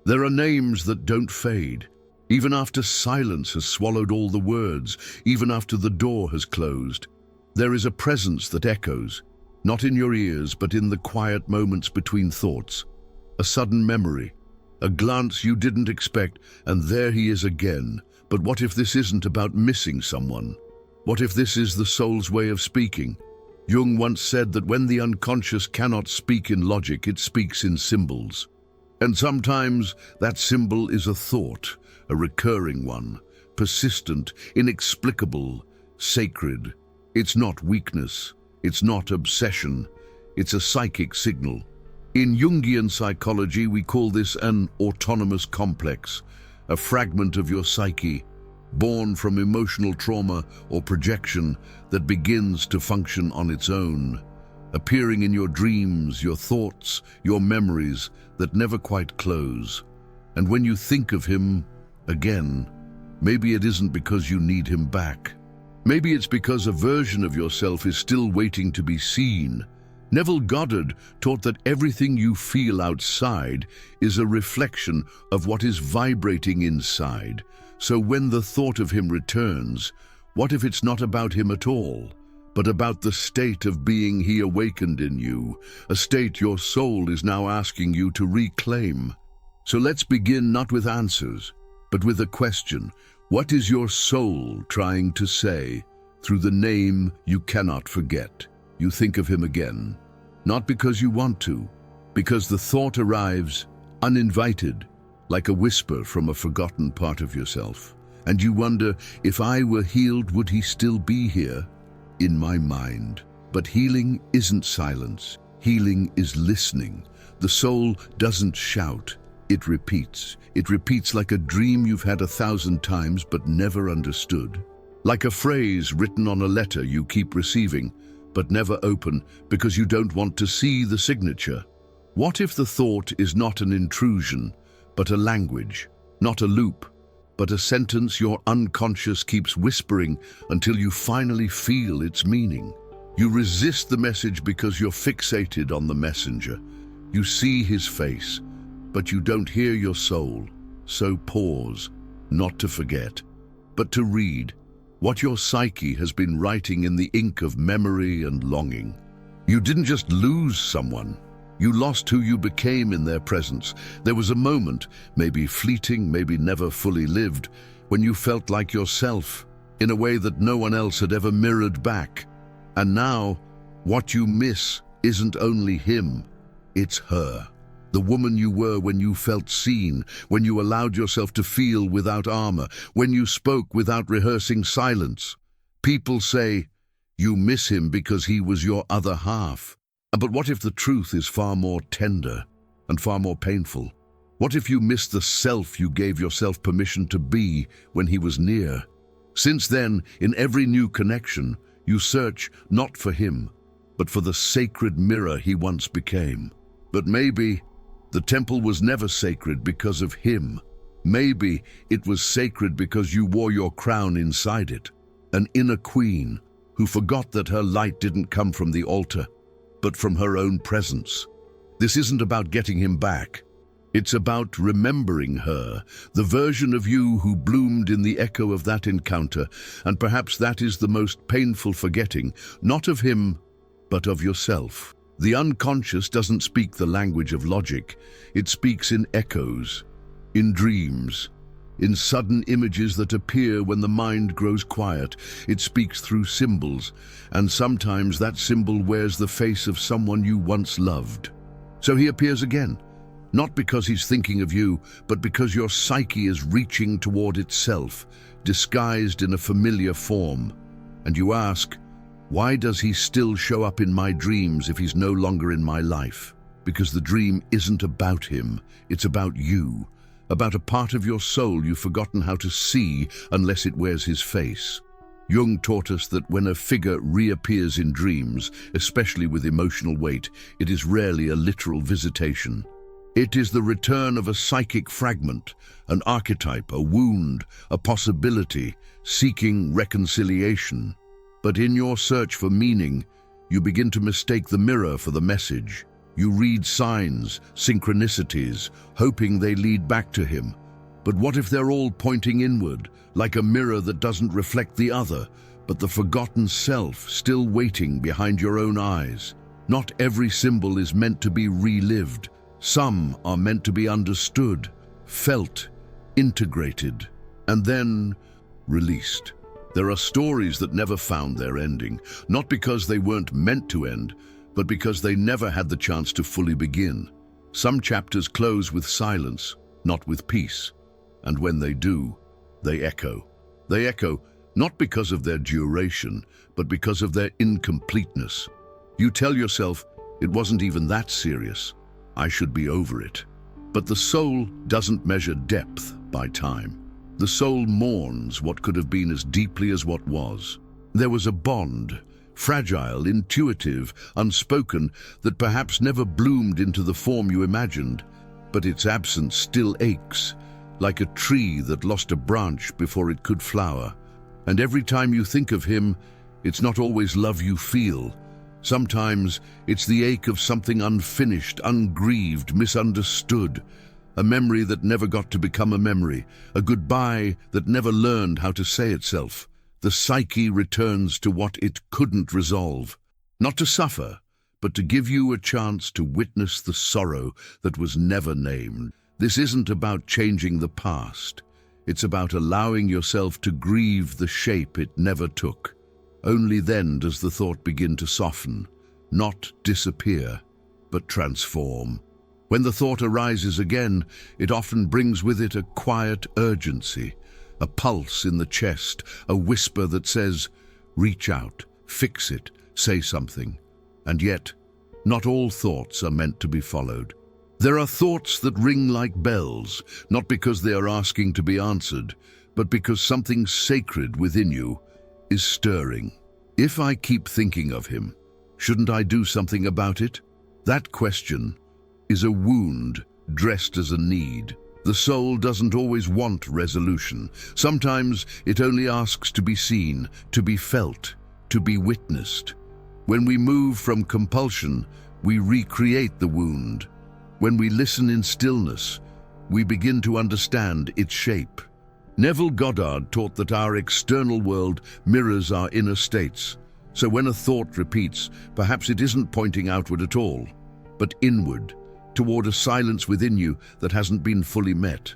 There are names that don't fade, even after silence has swallowed all the words, even after the door has closed. There is a presence that echoes, not in your ears, but in the quiet moments between thoughts. A sudden memory, a glance you didn't expect, and there he is again. But what if this isn't about missing someone? What if this is the soul's way of speaking? Jung once said that when the unconscious cannot speak in logic, it speaks in symbols. And sometimes that symbol is a thought, a recurring one, persistent, inexplicable, sacred. It's not weakness, it's not obsession, it's a psychic signal. In Jungian psychology, we call this an autonomous complex, a fragment of your psyche, born from emotional trauma or projection that begins to function on its own, appearing in your dreams, your thoughts, your memories that never quite close. And when you think of him again, maybe it isn't because you need him back. Maybe it's because a version of yourself is still waiting to be seen. Neville Goddard taught that everything you feel outside is a reflection of what is vibrating inside. So when the thought of him returns, what if it's not about him at all, but about the state of being he awakened in you, a state your soul is now asking you to reclaim? So let's begin not with answers, but with a question. What is your soul trying to say through the name you cannot forget? You think of him again, not because you want to, because the thought arrives uninvited, like a whisper from a forgotten part of yourself. And you wonder, if I were healed, would he still be here in my mind? But healing isn't silence. Healing is listening. The soul doesn't shout. It repeats. It repeats like a dream you've had 1,000 times but never understood. Like a phrase written on a letter you keep receiving, but never open because you don't want to see the signature. What if the thought is not an intrusion, but a language, not a loop, but a sentence your unconscious keeps whispering until you finally feel its meaning? You resist the message because you're fixated on the messenger. You see his face, but you don't hear your soul. So pause, not to forget, but to read what your psyche has been writing in the ink of memory and longing. You didn't just lose someone, you lost who you became in their presence. There was a moment, maybe fleeting, maybe never fully lived, when you felt like yourself, in a way that no one else had ever mirrored back. And now, what you miss isn't only him, it's her. The woman you were when you felt seen, when you allowed yourself to feel without armor, when you spoke without rehearsing silence. People say, you miss him because he was your other half. But what if the truth is far more tender and far more painful? What if you miss the self you gave yourself permission to be when he was near? Since then, in every new connection, you search not for him, but for the sacred mirror he once became. But maybe the temple was never sacred because of him. Maybe it was sacred because you wore your crown inside it, an inner queen who forgot that her light didn't come from the altar, but from her own presence. This isn't about getting him back. It's about remembering her, the version of you who bloomed in the echo of that encounter, and perhaps that is the most painful forgetting, not of him, but of yourself. The unconscious doesn't speak the language of logic. It speaks in echoes, in dreams, in sudden images that appear when the mind grows quiet. It speaks through symbols, and sometimes that symbol wears the face of someone you once loved. So he appears again, not because he's thinking of you, but because your psyche is reaching toward itself, disguised in a familiar form. And you ask, why does he still show up in my dreams if he's no longer in my life? Because the dream isn't about him, it's about you, about a part of your soul you've forgotten how to see unless it wears his face. Jung taught us that when a figure reappears in dreams, especially with emotional weight, it is rarely a literal visitation. It is the return of a psychic fragment, an archetype, a wound, a possibility, seeking reconciliation. But in your search for meaning, you begin to mistake the mirror for the message. You read signs, synchronicities, hoping they lead back to him. But what if they're all pointing inward, like a mirror that doesn't reflect the other, but the forgotten self still waiting behind your own eyes? Not every symbol is meant to be relived. Some are meant to be understood, felt, integrated, and then released. There are stories that never found their ending, not because they weren't meant to end, but because they never had the chance to fully begin. Some chapters close with silence, not with peace. And when they do, they echo. They echo not because of their duration, but because of their incompleteness. You tell yourself, it wasn't even that serious. I should be over it. But the soul doesn't measure depth by time. The soul mourns what could have been as deeply as what was. There was a bond, fragile, intuitive, unspoken, that perhaps never bloomed into the form you imagined, but its absence still aches, like a tree that lost a branch before it could flower. And every time you think of him, it's not always love you feel. Sometimes it's the ache of something unfinished, ungrieved, misunderstood, a memory that never got to become a memory, a goodbye that never learned how to say itself. The psyche returns to what it couldn't resolve, not to suffer, but to give you a chance to witness the sorrow that was never named. This isn't about changing the past. It's about allowing yourself to grieve the shape it never took. Only then does the thought begin to soften, not disappear, but transform. When the thought arises again, it often brings with it a quiet urgency, a pulse in the chest, a whisper that says, reach out, fix it, say something. And yet, not all thoughts are meant to be followed. There are thoughts that ring like bells, not because they are asking to be answered, but because something sacred within you is stirring. If I keep thinking of him, shouldn't I do something about it? That question is a wound dressed as a need. The soul doesn't always want resolution. Sometimes it only asks to be seen, to be felt, to be witnessed. When we move from compulsion, we recreate the wound. When we listen in stillness, we begin to understand its shape. Neville Goddard taught that our external world mirrors our inner states. So when a thought repeats, perhaps it isn't pointing outward at all, but inward, toward a silence within you that hasn't been fully met.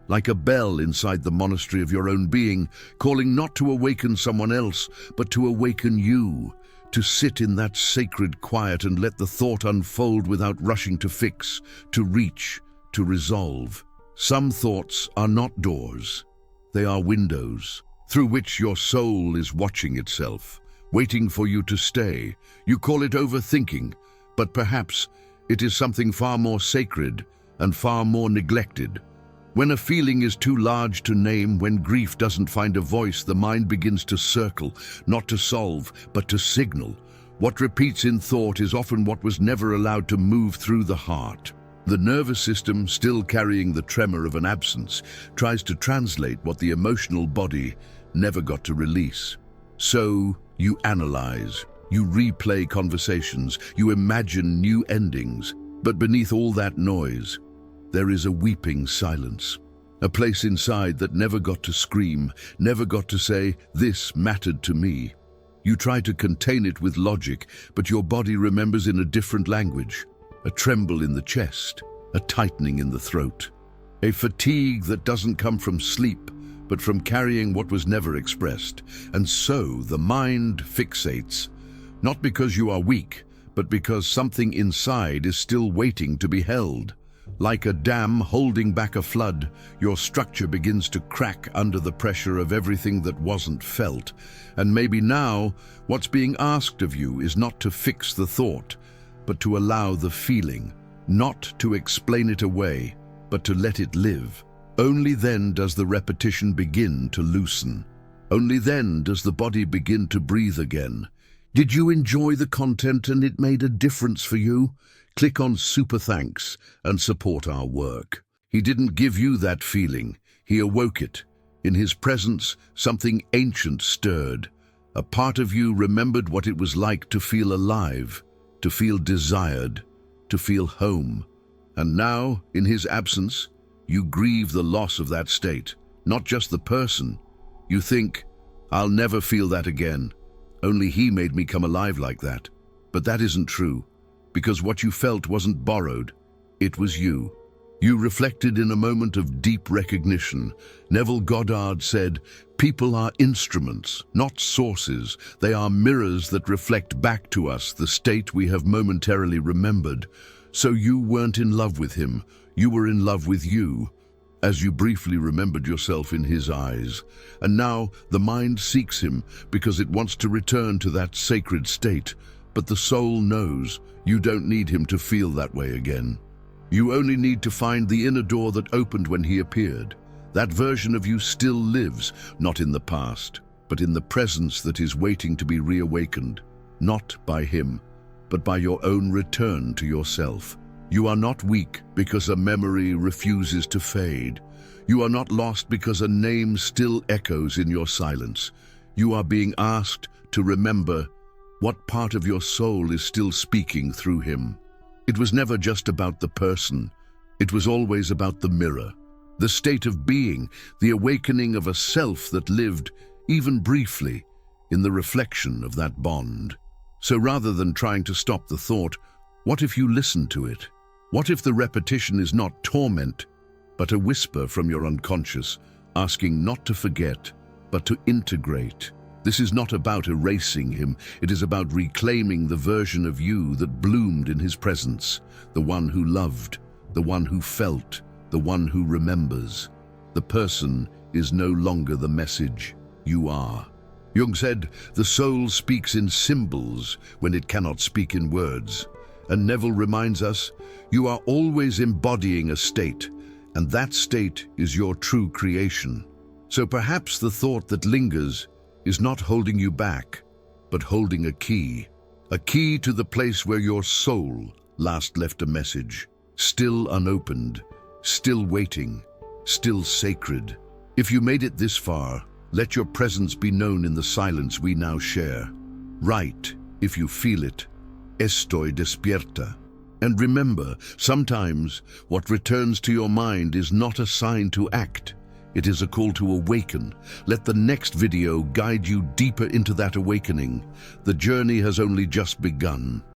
Like a bell inside the monastery of your own being, calling not to awaken someone else, but to awaken you, to sit in that sacred quiet and let the thought unfold without rushing to fix, to reach, to resolve. Some thoughts are not doors. They are windows through which your soul is watching itself, waiting for you to stay. You call it overthinking, but perhaps it is something far more sacred and far more neglected. When a feeling is too large to name, when grief doesn't find a voice, the mind begins to circle, not to solve, but to signal. What repeats in thought is often what was never allowed to move through the heart. The nervous system, still carrying the tremor of an absence, tries to translate what the emotional body never got to release. So you analyze, you replay conversations, you imagine new endings. But beneath all that noise, there is a weeping silence. A place inside that never got to scream, never got to say, this mattered to me. You try to contain it with logic, but your body remembers in a different language. A tremble in the chest, a tightening in the throat. A fatigue that doesn't come from sleep, but from carrying what was never expressed. And so the mind fixates, not because you are weak, but because something inside is still waiting to be held. Like a dam holding back a flood, your structure begins to crack under the pressure of everything that wasn't felt. And maybe now, what's being asked of you is not to fix the thought, but to allow the feeling, not to explain it away, but to let it live. Only then does the repetition begin to loosen. Only then does the body begin to breathe again. Did you enjoy the content and it made a difference for you? Click on Super Thanks and support our work. He didn't give you that feeling. He awoke it. In his presence, something ancient stirred. A part of you remembered what it was like to feel alive, to feel desired, to feel home. And now, in his absence, you grieve the loss of that state, not just the person. You think, I'll never feel that again. Only he made me come alive like that. But that isn't true, because what you felt wasn't borrowed. It was you. You reflected in a moment of deep recognition. Neville Goddard said, "People are instruments, not sources. They are mirrors that reflect back to us the state we have momentarily remembered." So you weren't in love with him, you were in love with you, as you briefly remembered yourself in his eyes. And now the mind seeks him because it wants to return to that sacred state. But the soul knows you don't need him to feel that way again. You only need to find the inner door that opened when he appeared. That version of you still lives, not in the past, but in the presence that is waiting to be reawakened, not by him, but by your own return to yourself. You are not weak because a memory refuses to fade. You are not lost because a name still echoes in your silence. You are being asked to remember what part of your soul is still speaking through him. It was never just about the person. It was always about the mirror, the state of being, the awakening of a self that lived, even briefly, in the reflection of that bond. So rather than trying to stop the thought, what if you listen to it? What if the repetition is not torment, but a whisper from your unconscious, asking not to forget, but to integrate? This is not about erasing him, it is about reclaiming the version of you that bloomed in his presence, the one who loved, the one who felt, the one who remembers. The person is no longer the message, you are. Jung said, the soul speaks in symbols when it cannot speak in words. And Neville reminds us, you are always embodying a state, and that state is your true creation. So perhaps the thought that lingers is not holding you back, but holding a key to the place where your soul last left a message, still unopened, still waiting, still sacred. If you made it this far, let your presence be known in the silence we now share. Write, if you feel it, estoy despierta. And remember, sometimes what returns to your mind is not a sign to act. It is a call to awaken. Let the next video guide you deeper into that awakening. The journey has only just begun.